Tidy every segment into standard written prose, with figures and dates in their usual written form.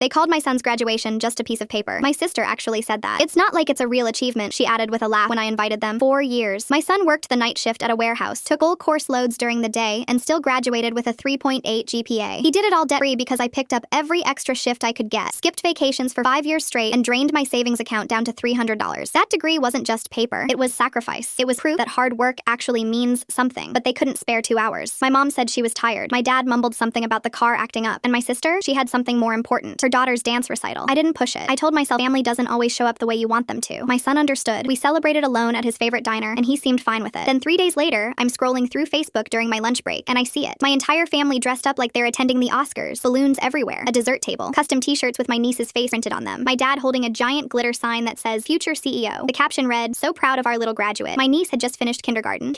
They called my son's graduation just a piece of paper. My sister actually said that. It's not like it's a real achievement, she added with a laugh when I invited them. 4 years. My son worked the night shift at a warehouse, took full course loads during the day, and still graduated with a 3.8 GPA. He did it all debt-free because I picked up every extra shift I could get, skipped vacations for 5 years straight, and drained my savings account down to $300. That degree wasn't just paper. It was sacrifice. It was proof that hard work actually means something, but they couldn't spare 2 hours. My mom said she was tired. My dad mumbled something about the car acting up. And my sister? She had something more important. Her daughter's dance recital. I didn't push it. I told myself family doesn't always show up the way you want them to. My son understood. We celebrated alone at his favorite diner, and he seemed fine with it. Then 3 days later, I'm scrolling through Facebook during my lunch break, and I see it. My entire family dressed up like they're attending the Oscars. Balloons everywhere. A dessert table. Custom t-shirts with my niece's face printed on them. My dad holding a giant glitter sign that says, Future CEO. The caption read, So proud of our little graduate. My niece had just finished kindergarten.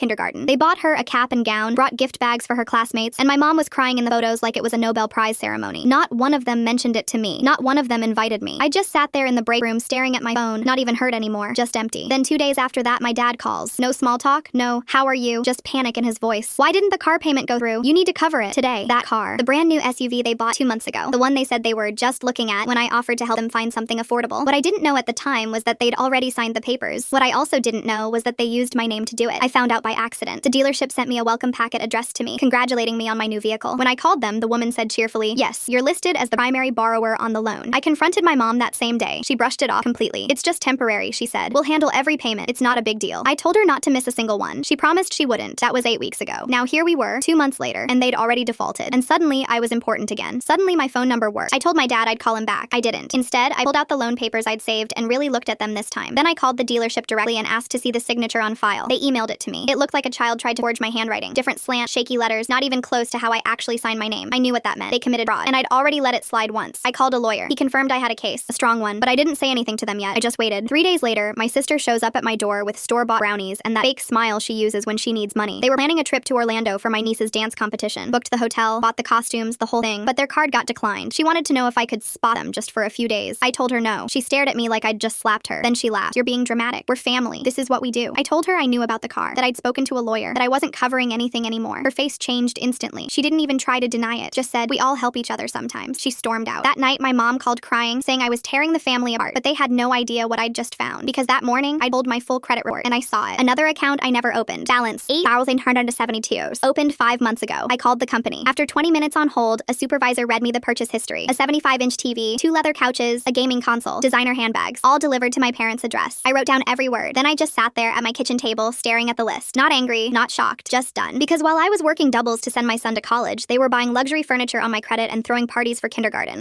They bought her a cap and gown, brought gift bags for her classmates, and my mom was crying in the photos like it was a Nobel Prize ceremony. Not one of them mentioned it to me. Not one of them invited me. I just sat there in the break room staring at my phone, not even hurt anymore, just empty. Then 2 days after that, my dad calls. No small talk, no, how are you? Just panic in his voice. Why didn't the car payment go through? You need to cover it today. That car. The brand new SUV they bought 2 months ago. The one they said they were just looking at when I offered to help them find something affordable. What I didn't know at the time was that they'd already signed the papers. What I also didn't know was that they used my name to do it. I found out by accident. The dealership sent me a welcome packet addressed to me, congratulating me on my new vehicle. When I called them, the woman said cheerfully, Yes, you're listed as the primary borrower on the loan. I confronted my mom that same day. She brushed it off completely. It's just temporary, she said. We'll handle every payment. It's not a big deal. I told her not to miss a single one. She promised she wouldn't. That was 8 weeks ago. Now here we were, 2 months later, and they'd already defaulted. And suddenly, I was important again. Suddenly, my phone number worked. I told my dad I'd call him back. I didn't. Instead, I pulled out the loan papers I'd saved and really looked at them this time. Then I called the dealership directly and asked to see the signature on file. They emailed it to me. It looked like a child tried to forge my handwriting. Different slant, shaky letters, not even close to how I actually signed my name. I knew what that meant. They committed fraud, and I'd already let it slide once. I called a lawyer. He confirmed I had a case, a strong one, but I didn't say anything to them yet. I just waited. 3 days later, my sister shows up at my door with store-bought brownies and that fake smile she uses when she needs money. They were planning a trip to Orlando for my niece's dance competition, booked the hotel, bought the costumes, the whole thing, but their card got declined. She wanted to know if I could spot them just for a few days. I told her no. She stared at me like I'd just slapped her. Then she laughed. You're being dramatic. We're family. This is what we do. I told her I knew about the car, that I'd spoken to a lawyer, that I wasn't covering anything anymore. Her face changed instantly. She didn't even try to deny it, just said, we all help each other sometimes. She stormed out. That night, my mom called crying, saying I was tearing the family apart, but they had no idea what I'd just found, because that morning, I pulled my full credit report, and I saw it. Another account I never opened. Balance, $8,172. Opened 5 months ago. I called the company. After 20 minutes on hold, a supervisor read me the purchase history. A 75-inch TV, 2 leather couches, a gaming console, designer handbags, all delivered to my parents' address. I wrote down every word. Then I just sat there at my kitchen table, staring at the list. Not angry, not shocked, just done. Because while I was working doubles to send my son to college, they were buying luxury furniture on my credit and throwing parties for kindergarten.